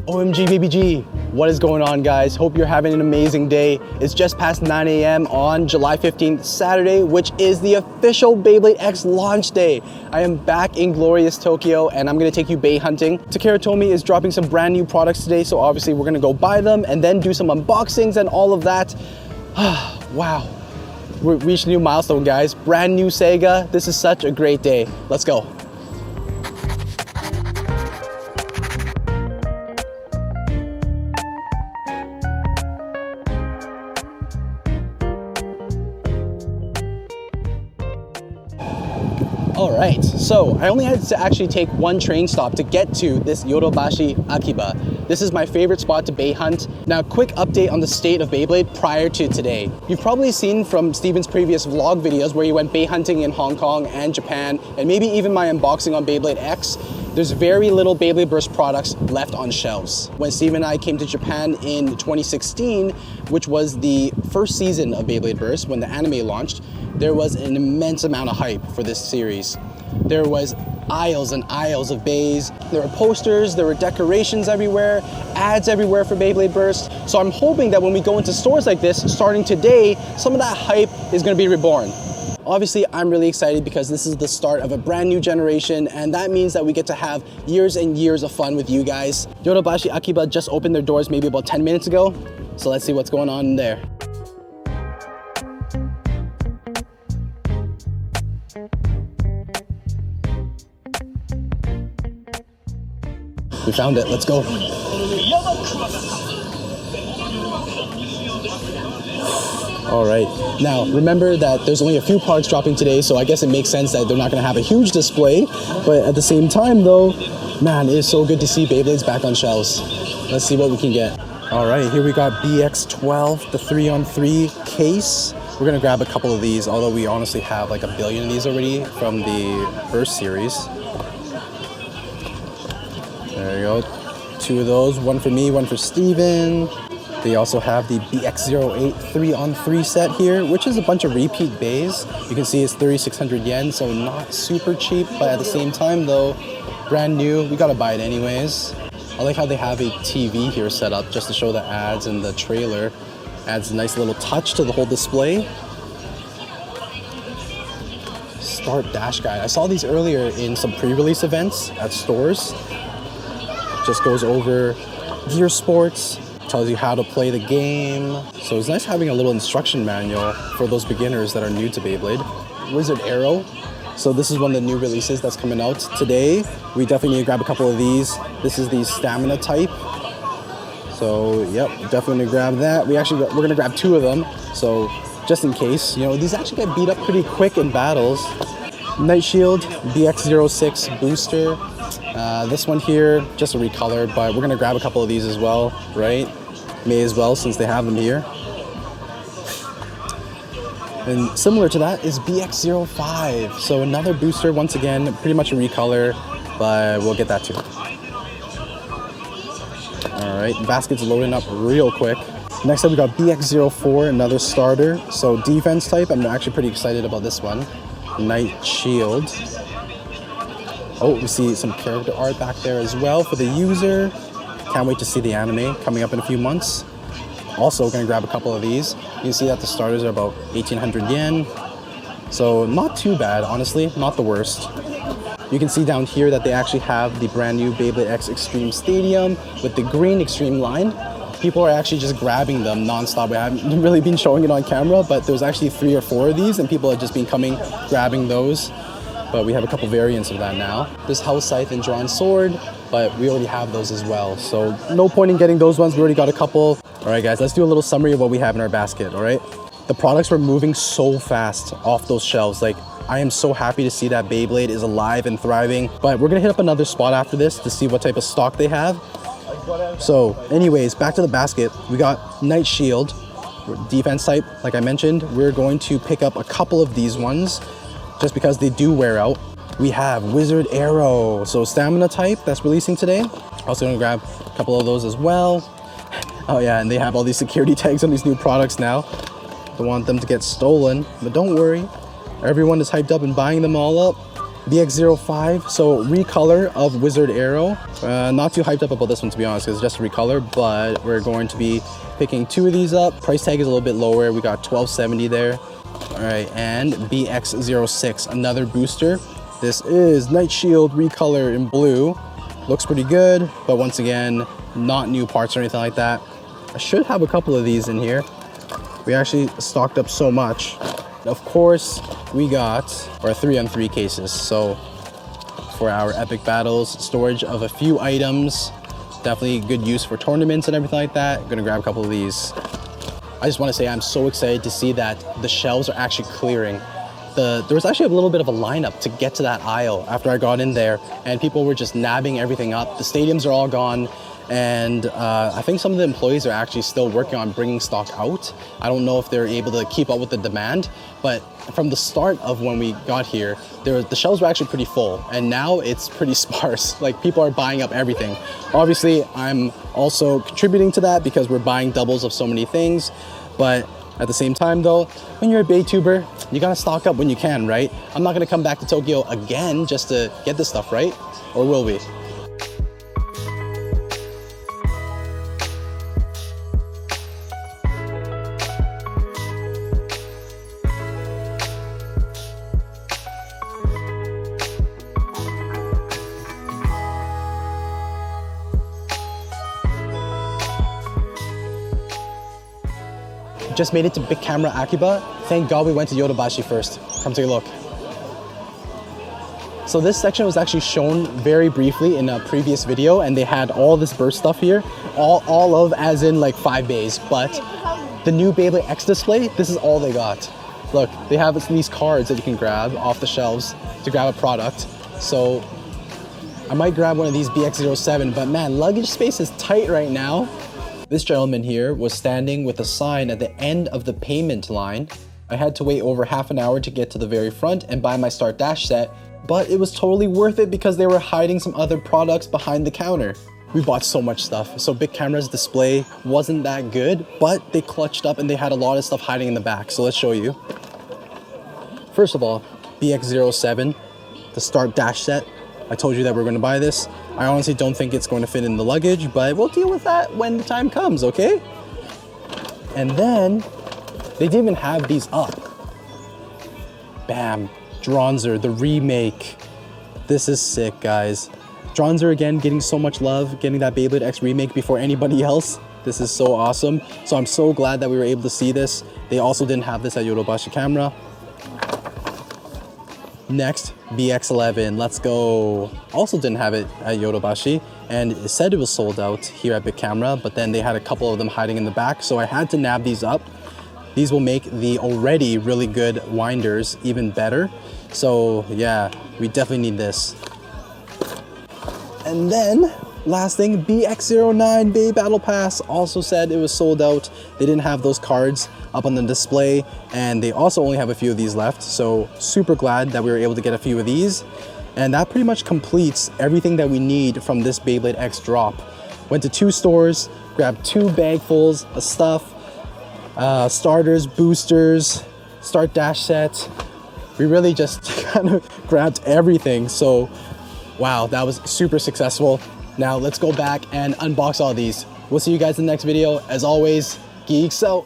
OMG Baby G, what is going on guys? Hope you're having an amazing day. It's just past 9 a.m. on July 15th, Saturday, which is the official Beyblade X launch day. I am back in glorious Tokyo and I'm gonna take you Bey hunting. Takara Tomy is dropping some brand new products today, so obviously we're gonna go buy them and then do some unboxings and all of that. Wow, we reached a new milestone guys. Brand new Sega. This is such a great day. Let's go. All right, so I only had to actually take one train stop to get to this Yodobashi Akiba. This is my favorite spot to Bey hunt. Now, quick update on the state of Beyblade prior to today. You've probably seen from Steven's previous vlog videos where he went Bey hunting in Hong Kong and Japan, and maybe even my unboxing on Beyblade X. There's very little Beyblade Burst products left on shelves. When Steven and I came to Japan in 2016, which was the first season of Beyblade Burst, when the anime launched, there was an immense amount of hype for this series. There was aisles and aisles of Beys. There were posters, there were decorations everywhere, ads everywhere for Beyblade Burst. So I'm hoping that when we go into stores like this, starting today, some of that hype is gonna be reborn. Obviously, I'm really excited because this is the start of a brand new generation, and that means that we get to have years and years of fun with you guys. Yodobashi Akiba just opened their doors maybe about 10 minutes ago, so let's see what's going on in there. We found it, let's go. All right, now remember that there's only a few products dropping today, so I guess it makes sense that they're not gonna have a huge display, but at the same time though, man, it is so good to see Beyblades back on shelves. Let's see what we can get. All right, here we got BX12, the 3-on-3 case. We're gonna grab a couple of these, although we honestly have like a billion of these already from the Burst series. There you go, 2 of those, one for me, one for Steven. They also have the BX08 3-on-3 set here, which is a bunch of repeat Beys. You can see it's 3,600 yen, so not super cheap, but at the same time though, brand new, we gotta buy it anyways. I like how they have a TV here set up just to show the ads and the trailer. Adds a nice little touch to the whole display. Start dash guide. I saw these earlier in some pre-release events at stores. Just goes over gear sports, tells you how to play the game. So it's nice having a little instruction manual for those beginners that are new to Beyblade. Wizard Arrow. So this is one of the new releases that's coming out today. We definitely need to grab a couple of these. This is the stamina type. So yep, definitely gonna grab that. We're gonna grab 2 of them. So just in case, you know, these actually get beat up pretty quick in battles. Night Shield, BX06 booster. This one here, just a recolor, but we're gonna grab a couple of these as well, right? May as well since they have them here. And similar to that is BX05. So another booster, once again, pretty much a recolor, but we'll get that too. All right, basket's loading up real quick. Next up we got BX04, another starter. So defense type, I'm actually pretty excited about this one. Night Shield. Oh, we see some character art back there as well for the user. Can't wait to see the anime coming up in a few months. Also gonna grab a couple of these. You can see that the starters are about 1,800 yen. So not too bad, honestly, not the worst. You can see down here that they actually have the brand new Beyblade X Extreme Stadium with the green Extreme line. People are actually just grabbing them non-stop. I haven't really been showing it on camera, but there's actually 3 or 4 of these and people have just been grabbing those. But we have a couple variants of that now. This House Scythe and Drawn Sword, but we already have those as well. So no point in getting those ones, we already got a couple. All right guys, let's do a little summary of what we have in our basket, all right? The products were moving so fast off those shelves. Like, I am so happy to see that Beyblade is alive and thriving, but we're gonna hit up another spot after this to see what type of stock they have. So anyways, back to the basket. We got Night Shield, defense type, like I mentioned. We're going to pick up a couple of these ones just because they do wear out. We have Wizard Arrow, so stamina type that's releasing today. Also gonna grab a couple of those as well. Oh yeah, and they have all these security tags on these new products now. Don't want them to get stolen, but don't worry. Everyone is hyped up and buying them all up. BX05, so recolor of Wizard Arrow. Not too hyped up about this one, to be honest, because it's just a recolor, but we're going to be picking 2 of these up. Price tag is a little bit lower. We got $12.70 there. All right, and BX06, another booster. This is Night Shield recolor in blue. Looks pretty good, but once again, not new parts or anything like that. I should have a couple of these in here. We actually stocked up so much. Of course, we got our 3-on-3 cases. So for our epic battles, storage of a few items, definitely good use for tournaments and everything like that. I'm gonna grab a couple of these. I just want to say I'm so excited to see that the shelves are actually clearing. There was actually a little bit of a lineup to get to that aisle after I got in there, and people were just nabbing everything up. The stadiums are all gone, and I think some of the employees are actually still working on bringing stock out. I don't know if they're able to keep up with the demand, but from the start of when we got here, the shelves were actually pretty full, and now it's pretty sparse. Like, people are buying up everything. Obviously, I'm also contributing to that because we're buying doubles of so many things, but at the same time though, when you're a Beytuber, you gotta stock up when you can, right? I'm not gonna come back to Tokyo again just to get this stuff, right? Or will we? Just made it to Big Camera Akiba. Thank God we went to Yodobashi first. Come take a look. So this section was actually shown very briefly in a previous video, and they had all this burst stuff here. All of, as in like 5 bays, but the new Beyblade X display, this is all they got. Look, they have these cards that you can grab off the shelves to grab a product. So I might grab one of these BX07, but man, luggage space is tight right now. This gentleman here was standing with a sign at the end of the payment line. I had to wait over half an hour to get to the very front and buy my Start Dash set, but it was totally worth it because they were hiding some other products behind the counter. We bought so much stuff. So Big Camera's display wasn't that good, but they clutched up and they had a lot of stuff hiding in the back. So let's show you. First of all, BX07, the Start Dash set. I told you that we're going to buy this. I honestly don't think it's going to fit in the luggage, but we'll deal with that when the time comes, okay? And then they didn't even have these up. Bam, Dranzer, the remake. This is sick, guys. Dranzer again getting so much love, getting that Beyblade X remake before anybody else. This is so awesome. So I'm so glad that we were able to see this. They also didn't have this at Yodobashi Camera. Next, BX11, let's go. Also didn't have it at Yodobashi, and it said it was sold out here at Big Camera, but then they had a couple of them hiding in the back, so I had to nab these up. These will make the already really good winders even better. So yeah, we definitely need this. And then, last thing, BX09 Bay Battle Pass also said it was sold out. They didn't have those cards up on the display, and they also only have a few of these left. So super glad that we were able to get a few of these. And that pretty much completes everything that we need from this Beyblade X drop. Went to 2 stores, grabbed 2 bagfuls of stuff, starters, boosters, Start Dash set. We really just kind of grabbed everything. So wow, that was super successful. Now let's go back and unbox all these. We'll see you guys in the next video. As always, geeks out.